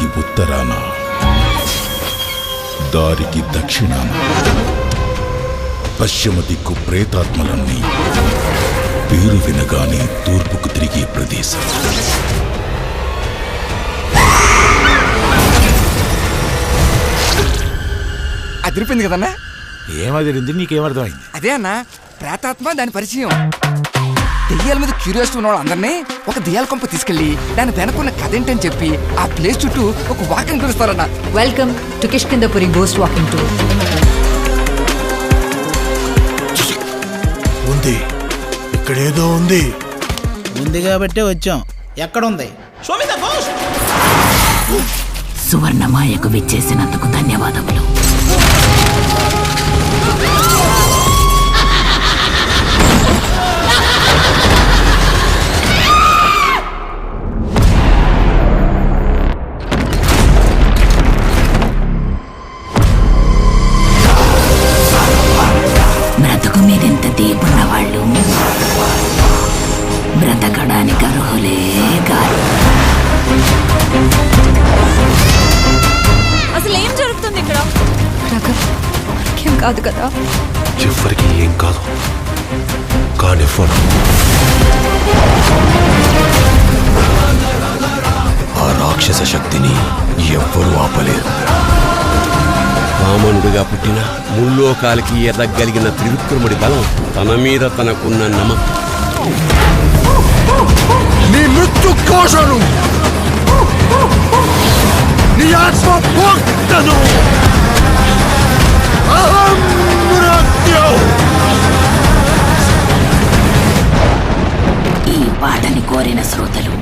దారికి ఉత్తరాన, దారికి దక్షిణాన, పశ్చిమ దిక్కు ప్రేతాత్మలన్నీ పేరు వినగానే తూర్పుకు తిరిగే ప్రదేశం. అదిరిపోయింది కదన్నా. ఏమదిరింది? నీకేమర్థమైంది? అదే అన్న, ప్రేతాత్మ దాని పరిచయం. దెయ్యాల మీద క్యూరియాసిటీ ఉన్న వాళ్ళందరినీ ఒక దెయ్యాల కొంప తీసుకెళ్లి దాని వెనకున్న కథ ఏంటని చెప్పి ఆ ప్లేస్ చుట్టూ ఒక వాకింగ్ పిలుస్తారన్న. Welcome to Kishkindhapuri ghost walking tour. ఉంది, ఇక్కడేదో ఉంది. ఉంది కాబట్టే వచ్చాం. ఎక్కడుంది? సువర్ణమాయకు విచ్చేసినందుకు ధన్యవాదములు. బ్రతుకు మీదెంత తీపున్న వాళ్ళు బ్రతకడానికి అర్హులే కాదు. అసలు ఏం జరుగుతుంది ఇక్కడ? ఏం కాదు కదా? ఎవరికి ఏం కాదు, కానీ ఆ రాక్షస శక్తిని ఎవ్వరూ ఆపలేరు. వామనుడిగా పుట్టిన ముల్లోకాలకి ఎదగలిగిన త్రివిక్రముడి బలం తన మీద తనకున్న నమ్మకం. నీ మృత్యు కోశను, నీ ఆత్మ భోక్తను. ఈ పాటని కోరిన శ్రోతలు